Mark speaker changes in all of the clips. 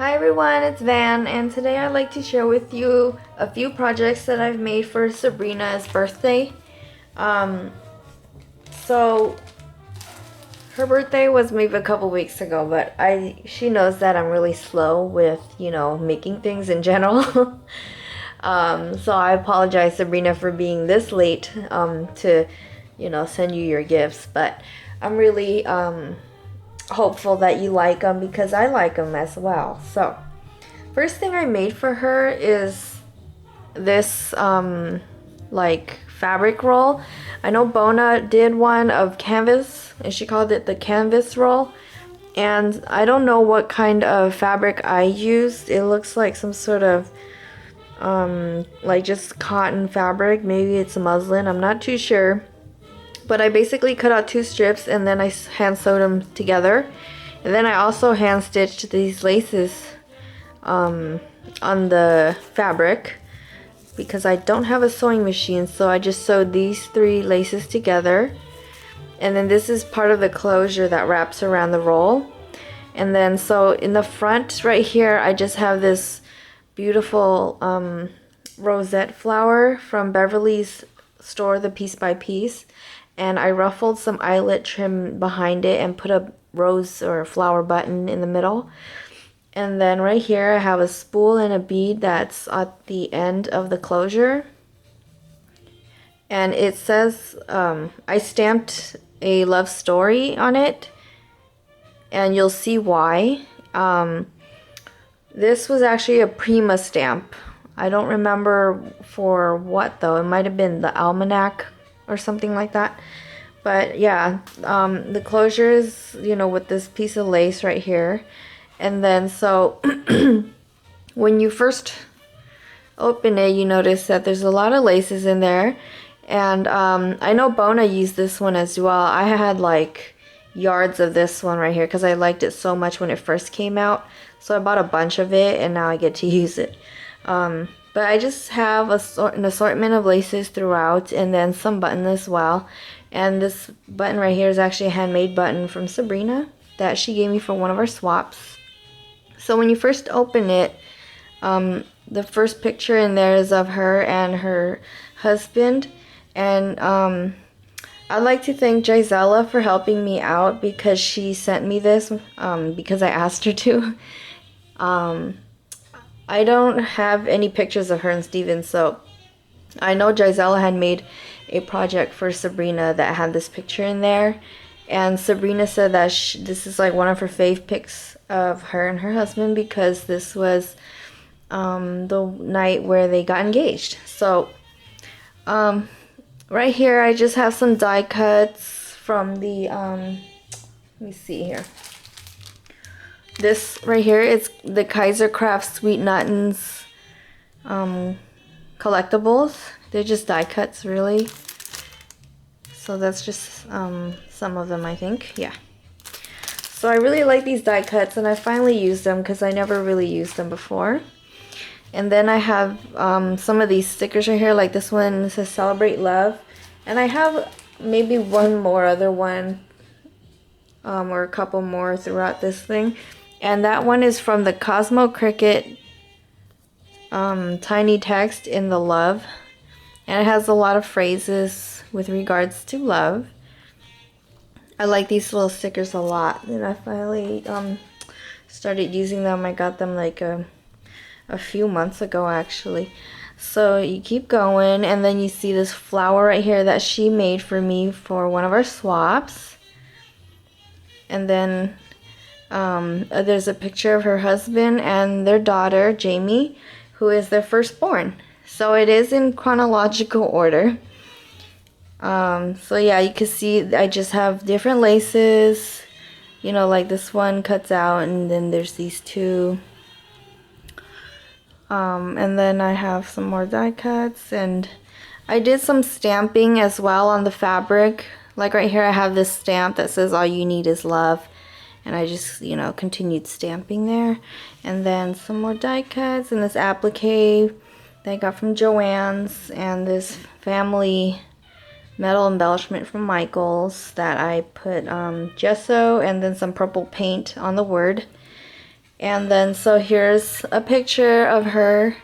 Speaker 1: Hi everyone, it's Van, and today I'd like to share with you a few projects that I've made for Sabrina's birthday. Um, so her birthday was maybe a couple weeks ago, but she knows that I'm really slow with, making things in general. So I apologize, Sabrina, for being this late to, send you your gifts, but I'm really hopeful that you like them because I like them as well. So first thing I made for her is this like fabric roll. I know Bona did one of canvas and she called it the canvas roll, and I don't know what kind of fabric I used. It looks like some sort of like just cotton fabric, maybe it's muslin, I'm not too sure. But I basically cut out two strips and then I hand sewed them together. And then I also hand stitched these laces on the fabric because I don't have a sewing machine, so I just sewed these three laces together. And then this is part of the closure that wraps around the roll. And then so in the front right here I just have this beautiful rosette flower from Beverly's store, the Piece by Piece. And I ruffled some eyelet trim behind it and put a rose or flower button in the middle. And then right here I have a spool and a bead that's at the end of the closure. And it says, I stamped a love story on it, and you'll see why. This was actually a Prima stamp. I don't remember for what though. It might have been the almanac or something like that. But yeah, the closure is, with this piece of lace right here. And then so when you first open it, you notice that there's a lot of laces in there. And I know Bona used this one as well. I had like yards of this one right here because I liked it so much when it first came out. So I bought a bunch of it and now I get to use it. But I just have an assortment of laces throughout, and then some button as well. And this button right here is actually a handmade button from Sabrina that she gave me for one of our swaps. So when you first open it, the first picture in there is of her and her husband. And I'd like to thank Gisela for helping me out because she sent me this because I asked her to. I don't have any pictures of her and Steven, so I know Gisela had made a project for Sabrina that had this picture in there. And Sabrina said that this is like one of her fave pics of her and her husband because this was the night where they got engaged. So right here I just have some die cuts from the let me see here. This right here is the Kaiser Craft Sweet Nuttons collectibles. They're just die cuts, really. So that's just some of them, I think. Yeah. So I really like these die cuts, and I finally used them because I never really used them before. And then I have some of these stickers right here, like this one says Celebrate Love. And I have maybe one more other one or a couple more throughout this thing. And that one is from the Cosmo Cricket tiny text in the love. And it has a lot of phrases with regards to love. I like these little stickers a lot. And I finally started using them. I got them like a few months ago actually. So you keep going, and then you see this flower right here that she made for me for one of our swaps. And then there's a picture of her husband and their daughter, Jamie, who is their firstborn. So it is in chronological order. So yeah, you can see I just have different laces. Like this one cuts out, and then there's these two. And then I have some more die cuts, and I did some stamping as well on the fabric. Like right here I have this stamp that says all you need is love. And I just, continued stamping there. And then some more die cuts and this applique that I got from Joann's, and this family metal embellishment from Michael's that I put gesso and then some purple paint on the word. And then so here's a picture of her,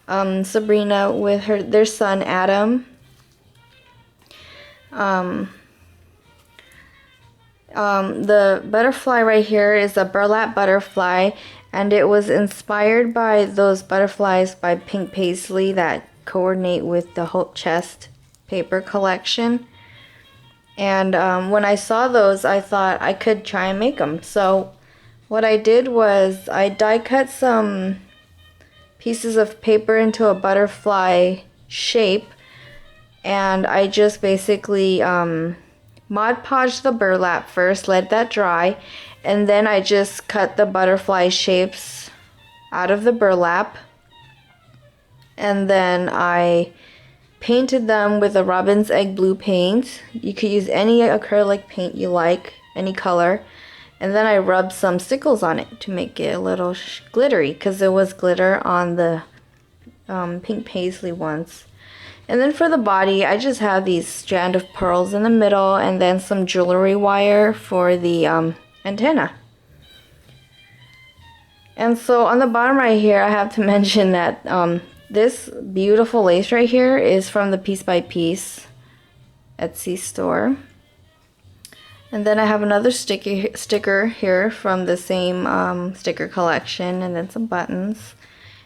Speaker 1: Sabrina, with their son Adam. The butterfly right here is a burlap butterfly, and it was inspired by those butterflies by Pink Paisley that coordinate with the Hope Chest paper collection. And when I saw those, I thought I could try and make them. So what I did was I die cut some pieces of paper into a butterfly shape, and I just basically Mod Podged the burlap first, let that dry, and then I just cut the butterfly shapes out of the burlap, and then I painted them with a robin's egg blue paint. You could use any acrylic paint you like, any color, and then I rubbed some stickles on it to make it a little glittery, because there was glitter on the Pink Paisley ones. And then for the body, I just have these strand of pearls in the middle, and then some jewelry wire for the antenna. And so on the bottom right here, I have to mention that this beautiful lace right here is from the Piece by Piece Etsy store. And then I have another sticker here from the same sticker collection, and then some buttons.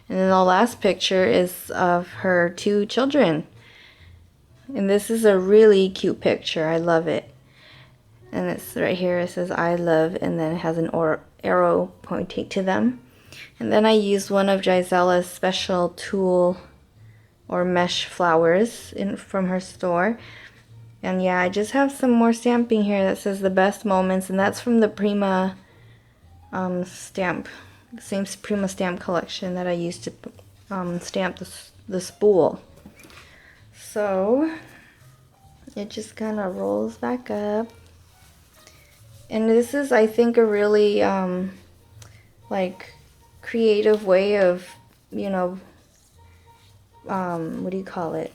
Speaker 1: And then the last picture is of her 2 children. And this is a really cute picture. I love it. And it's right here, it says I love, and then it has an arrow pointing to them. And then I used one of Gisella's special tulle or mesh flowers from her store. And yeah, I just have some more stamping here that says the best moments, and that's from the Prima stamp, same Prima stamp collection that I used to stamp the spool. So it just kind of rolls back up, and this is, I think, a really like creative way of, you know, what do you call it,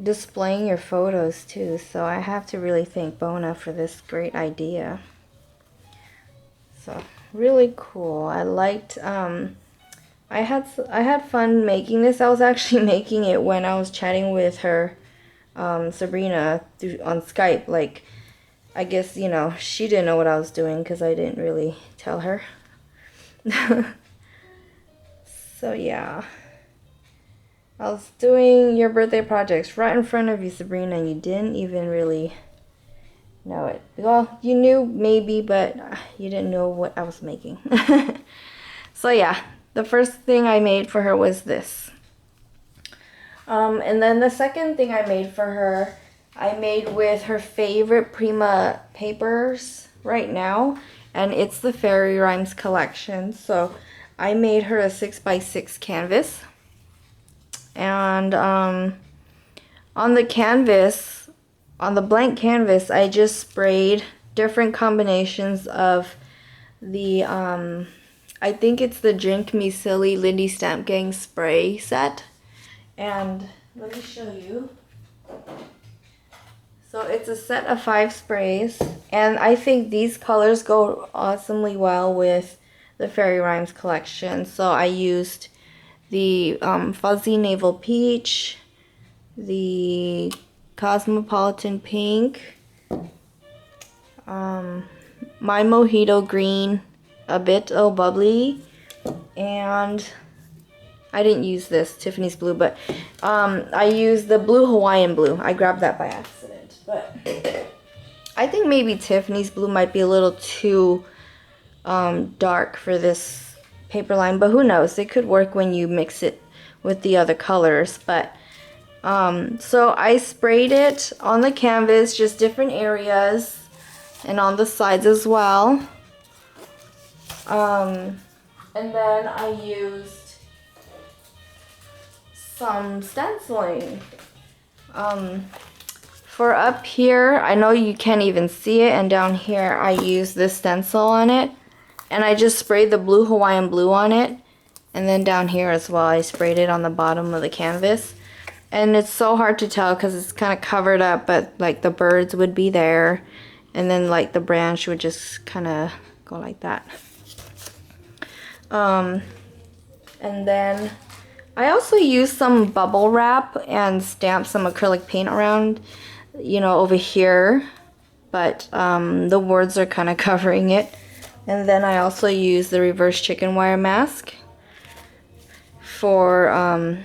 Speaker 1: displaying your photos too. So I have to really thank Bona for this great idea. So really cool. I liked I had fun making this. I was actually making it when I was chatting with her, Sabrina, on Skype. Like, I guess, you know, she didn't know what I was doing because I didn't really tell her. So yeah, I was doing your birthday projects right in front of you, Sabrina, and you didn't even really know it. Well, you knew maybe, but you didn't know what I was making. So yeah. The first thing I made for her was this. And then the second thing I made for her, I made with her favorite Prima papers right now. And it's the Fairy Rhymes collection. So I made her a 6x6 canvas. And on the canvas, on the blank canvas, I just sprayed different combinations of the I think it's the Drink Me Silly Lindy Stamp Gang spray set. And let me show you. So it's a set of 5 sprays. And I think these colors go awesomely well with the Fairy Rhymes collection. So I used the Fuzzy Navel Peach, the Cosmopolitan Pink, My Mojito Green, a bit bubbly, and I didn't use this Tiffany's blue, but I used the blue Hawaiian blue. I grabbed that by accident, but I think maybe Tiffany's blue might be a little too dark for this paper line, but who knows, it could work when you mix it with the other colors. But so I sprayed it on the canvas, just different areas, and on the sides as well. And then I used some stenciling. For up here, I know you can't even see it, and down here I used this stencil on it, and I just sprayed the blue Hawaiian blue on it, and then down here as well I sprayed it on the bottom of the canvas. And it's so hard to tell because it's kind of covered up, but like the birds would be there, and then like the branch would just kind of go like that. And then I also used some bubble wrap and stamped some acrylic paint around, you know, over here. But the words are kind of covering it. And then I also used the reverse chicken wire mask for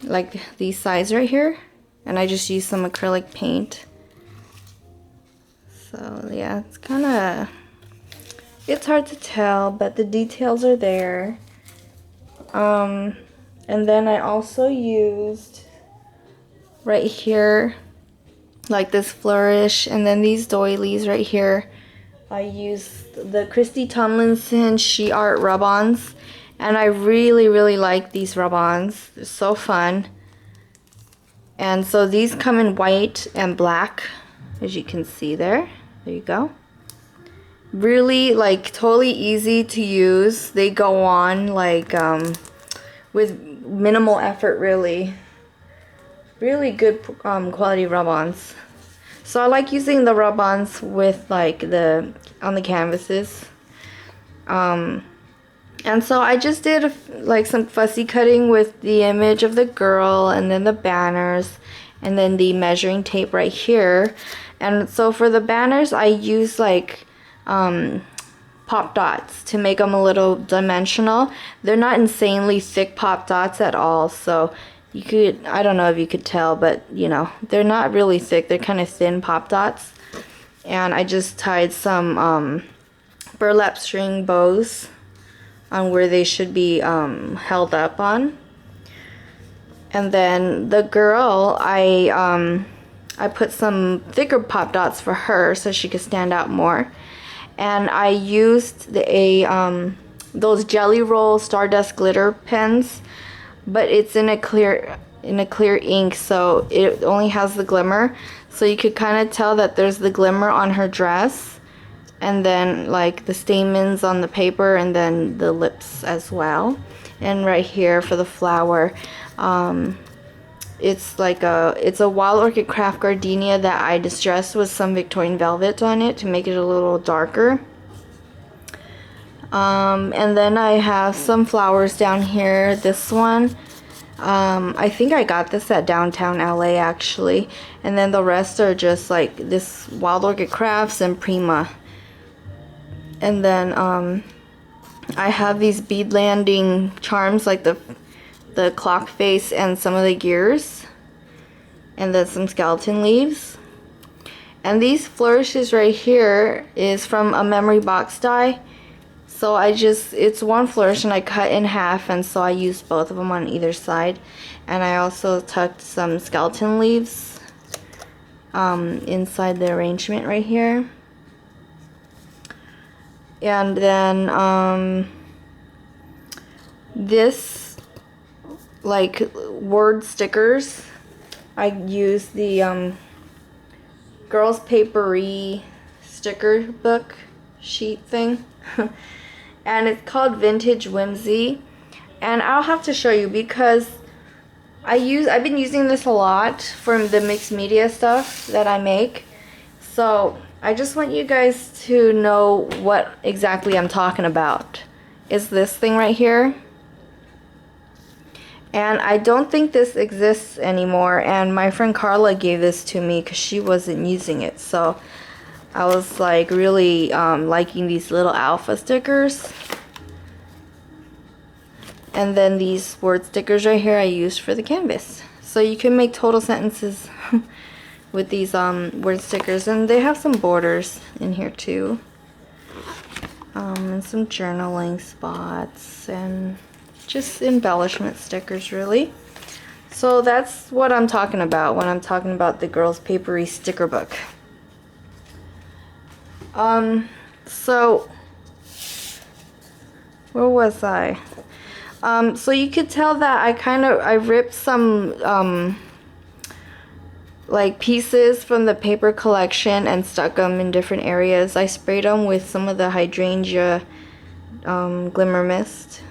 Speaker 1: like these sides right here. And I just used some acrylic paint. So yeah, it's kind of, it's hard to tell, but the details are there. And then I also used right here like this flourish, and then these doilies right here. I used the Christy Tomlinson She Art rub-ons, and I really like these rub-ons. They're so fun. And so these come in white and black, as you can see there. There you go. Really, like, totally easy to use. They go on like with minimal effort, really good quality rub-ons. So I like using the rub-ons with like on the canvases. And so I just did like some fussy cutting with the image of the girl, and then the banners, and then the measuring tape right here. And so for the banners I use like pop dots to make them a little dimensional. They're not insanely thick pop dots at all, so you could, I don't know if you could tell, but you know, they're not really thick. They're kind of thin pop dots. And I just tied some burlap string bows on where they should be held up on. And then the girl, I put some thicker pop dots for her so she could stand out more. And I used those Jelly Roll Stardust glitter pens, but it's in a clear ink, so it only has the glimmer. So you could kind of tell that there's the glimmer on her dress, and then like the stamens on the paper, and then the lips as well. And right here for the flower, it's a Wild Orchid Craft gardenia that I distressed with some Victorian velvet on it to make it a little darker. And then I have some flowers down here. This one, I think I got this at Downtown LA actually. And then the rest are just like this Wild Orchid Crafts and Prima. And then I have these bead landing charms, like the clock face and some of the gears, and then some skeleton leaves. And these flourishes right here is from a memory box die. So it's one flourish and I cut in half, and so I used both of them on either side. And I also tucked some skeleton leaves inside the arrangement right here. And then this like word stickers, I used the Girls Papery sticker book sheet thing. And it's called Vintage Whimsy, and I'll have to show you because I've been using this a lot for the mixed media stuff that I make. So I just want you guys to know what exactly I'm talking about. Is this thing right here. And I don't think this exists anymore, and my friend Carla gave this to me because she wasn't using it. So I was like really liking these little alpha stickers. And then these word stickers right here I used for the canvas. So you can make total sentences with these word stickers, and they have some borders in here too. And some journaling spots and just embellishment stickers really. So that's what I'm talking about when I'm talking about the Girls Papery sticker book. So where was I? So you could tell that I ripped some like pieces from the paper collection and stuck them in different areas. I sprayed them with some of the hydrangea glimmer mist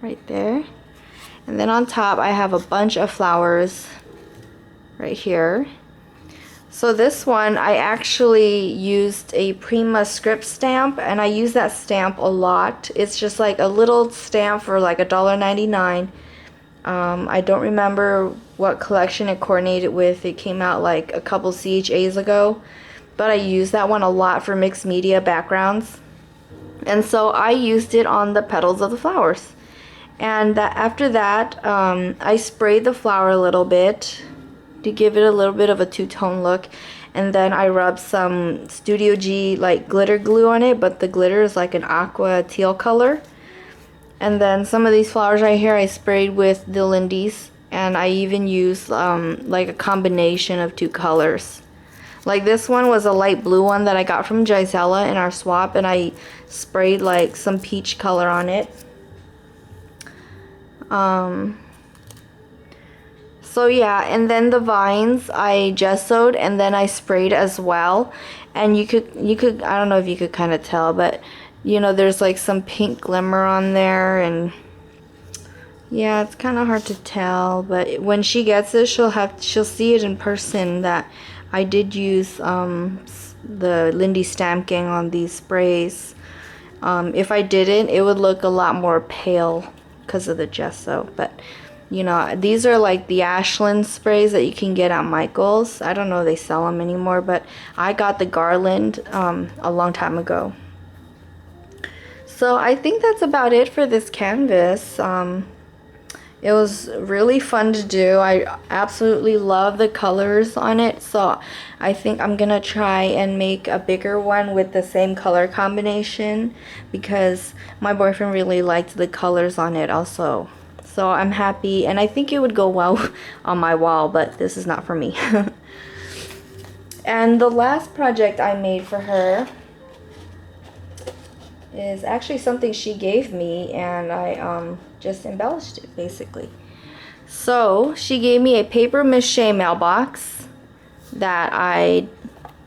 Speaker 1: right there. And then on top I have a bunch of flowers right here. So this one, I actually used a Prima script stamp, and I use that stamp a lot. It's just like a little stamp for like $1.99. I don't remember what collection it coordinated with. It came out like a couple CHAs ago, but I use that one a lot for mixed media backgrounds. And so I used it on the petals of the flowers. And after that, I sprayed the flower a little bit to give it a little bit of a two-tone look, and then I rubbed some Studio G like glitter glue on it, but the glitter is like an aqua teal color. And then some of these flowers right here I sprayed with the Lindy's, and I even used like a combination of two colors. Like this one was a light blue one that I got from Gisela in our swap, and I sprayed like some peach color on it. So yeah, and then the vines I gessoed and then I sprayed as well. And you could I don't know if you could kind of tell, but you know, there's like some pink glimmer on there, and yeah, it's kind of hard to tell, but when she gets it, she'll see it in person that I did use the Lindy Stamp Gang on these sprays. If I didn't, it would look a lot more pale because of the gesso, but you know, these are like the Ashland sprays that you can get at Michael's. I don't know if they sell them anymore, but I got the Garland a long time ago. So I think that's about it for this canvas. It was really fun to do. I absolutely love the colors on it, so I think I'm gonna try and make a bigger one with the same color combination, because my boyfriend really liked the colors on it also. So I'm happy, and I think it would go well on my wall, but this is not for me. And the last project I made for her is actually something she gave me, and I just embellished it basically. So she gave me a paper mache mailbox that I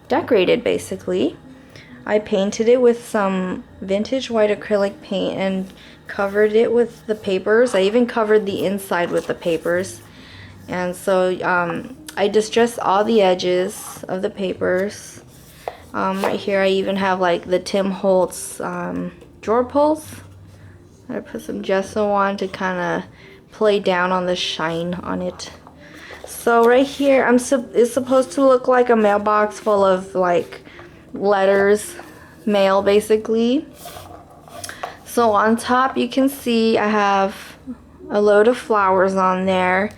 Speaker 1: decorated basically. I painted it with some vintage white acrylic paint and covered it with the papers. I even covered the inside with the papers. And so I distressed all the edges of the papers. Right here I even have like the Tim Holtz drawer pulls. I put some gesso on to kind of play down on the shine on it. So right here it's supposed to look like a mailbox full of like letters, mail basically. So on top you can see I have a load of flowers on there.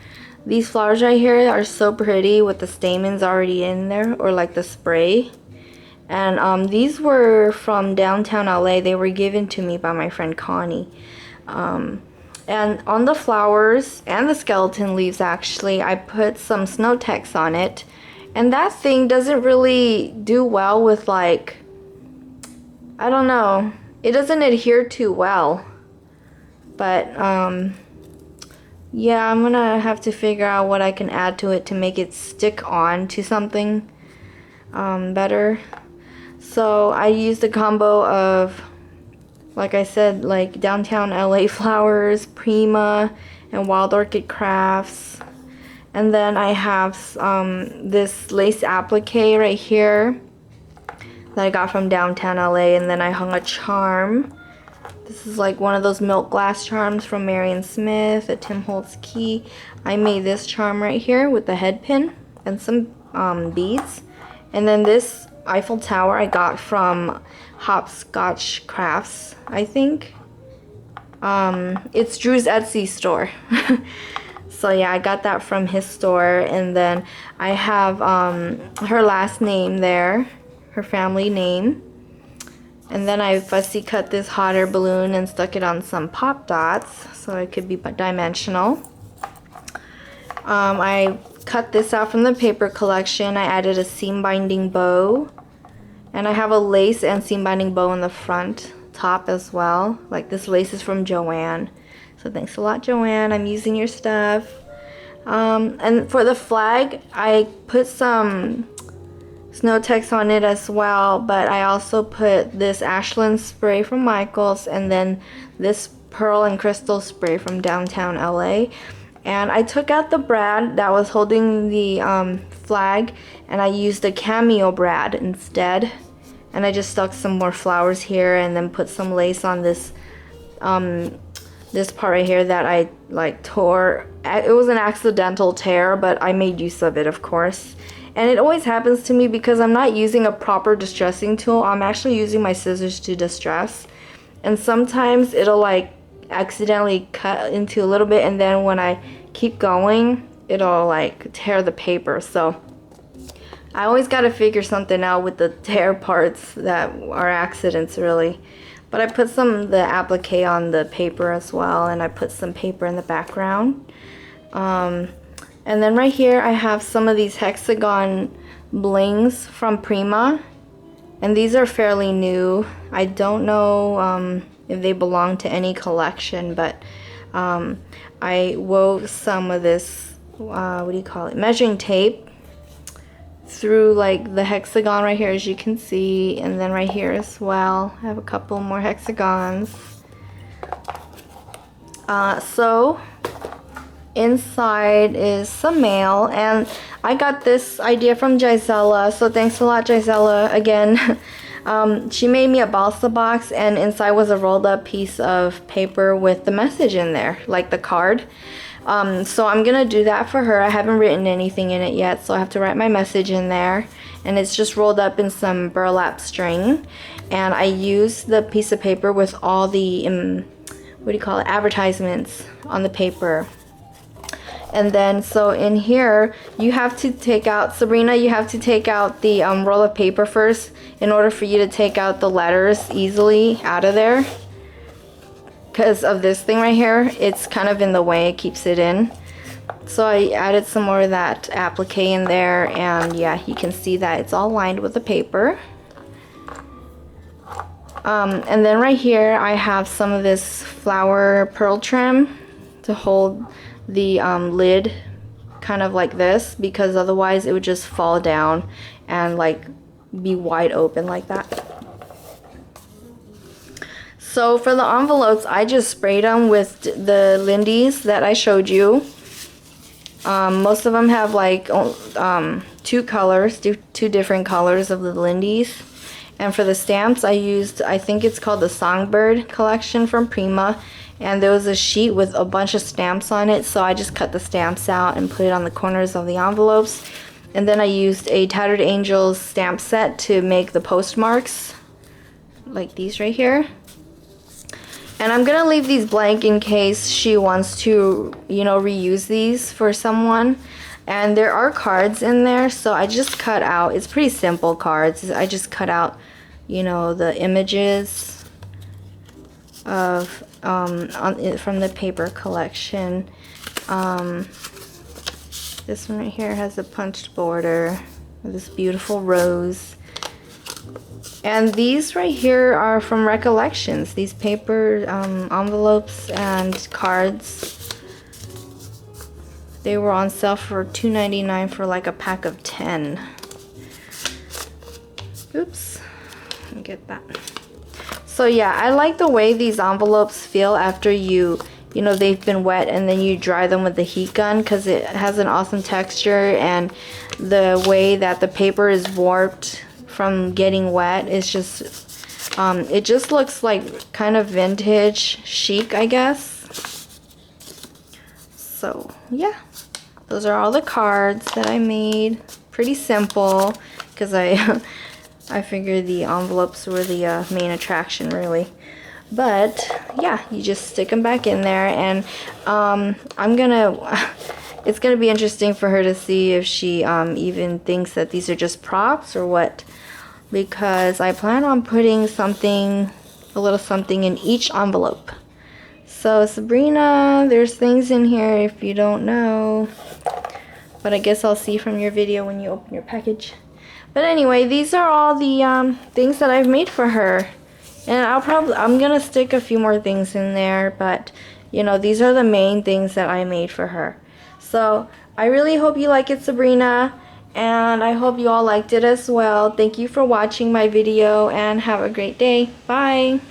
Speaker 1: These flowers right here are so pretty with the stamens already in there, or like the spray. And these were from downtown LA. They were given to me by my friend Connie. And on the flowers and the skeleton leaves actually, I put some snow text on it. And that thing doesn't really do well with like, I don't know, it doesn't adhere too well. But yeah, I'm gonna have to figure out what I can add to it to make it stick on to something better. So I used a combo of, like I said, like downtown LA flowers, Prima, and Wild Orchid Crafts. And then I have this lace applique right here that I got from downtown LA, and then I hung a charm. This is like one of those milk glass charms from Marion Smith, a Tim Holtz key. I made this charm right here with the head pin and some beads. And then this Eiffel Tower I got from Hopscotch Crafts, I think. It's Drew's Etsy store. So yeah, I got that from his store. And then I have her last name there, her family name. And then I fussy cut this hot air balloon and stuck it on some pop dots so it could be dimensional. I cut this out from the paper collection. I added a seam binding bow, and I have a lace and seam binding bow in the front top as well. Like this lace is from Joanne, so thanks a lot, Joanne. I'm using your stuff. And for the flag, I put some snow text on it as well, but I also put this Ashland spray from Michael's, and then this pearl and crystal spray from downtown LA. And I took out the brad that was holding the flag, and I used a cameo brad instead. And I just stuck some more flowers here and then put some lace on this this part right here that I like tore. It was an accidental tear, but I made use of it, of course. And it always happens to me because I'm not using a proper distressing tool. I'm actually using my scissors to distress. And sometimes it'll like accidentally cut into a little bit, and then when I keep going, it'll like tear the paper. So I always got to figure something out with the tear parts that are accidents, really. But I put some of the applique on the paper as well, and I put some paper in the background. And then right here I have some of these hexagon blings from Prima, and these are fairly new. I don't know if they belong to any collection, but I wove some of this, what do you call it, measuring tape through like the hexagon right here, as you can see, and then right here as well. I have a couple more hexagons. So inside is some mail, and I got this idea from Gisela, so thanks a lot, Gisela, again. She made me a balsa box, and inside was a rolled up piece of paper with the message in there, like the card. So I'm gonna do that for her. I haven't written anything in it yet, so I have to write my message in there, and it's just rolled up in some burlap string. And I used the piece of paper with all the what do you call it, advertisements on the paper. And then so in here you have to take out, Sabrina, you have to take out the roll of paper first in order for you to take out the letters easily out of there, because of this thing right here. It's kind of in the way, it keeps it in. So I added some more of that applique in there, and yeah, you can see that it's all lined with the paper. And then right here I have some of this flower pearl trim to hold the lid kind of like this, because otherwise it would just fall down and like be wide open like that. So for the envelopes, I just sprayed them with the Lindy's that I showed you. Most of them have like two colors, two different colors of the Lindy's. And for the stamps, I used, I think it's called the Songbird collection from Prima. And there was a sheet with a bunch of stamps on it, so I just cut the stamps out and put it on the corners of the envelopes. And then I used a Tattered Angels stamp set to make the postmarks, like these right here. And I'm gonna leave these blank in case she wants to, you know, reuse these for someone. And there are cards in there, so I just cut out, it's pretty simple cards. I just cut out, you know, the images of from the paper collection. This one right here has a punched border with this beautiful rose. And these right here are from Recollections. These paper envelopes and cards. They were on sale for $2.99 for like a pack of 10. Oops, let me get that. So yeah, I like the way these envelopes feel after you know, they've been wet and then you dry them with the heat gun, because it has an awesome texture, and the way that the paper is warped from getting wet is just, it just looks like kind of vintage chic, I guess. So yeah, those are all the cards that I made. Pretty simple, because I figured the envelopes were the main attraction, really. But yeah, you just stick them back in there, and it's gonna be interesting for her to see if she even thinks that these are just props or what, because I plan on putting something, a little something in each envelope. So Sabrina, there's things in here if you don't know, but I guess I'll see from your video when you open your package. But anyway, these are all the things that I've made for her. And I'm gonna stick a few more things in there, but you know, these are the main things that I made for her. So I really hope you like it, Sabrina, and I hope you all liked it as well. Thank you for watching my video, and have a great day. Bye.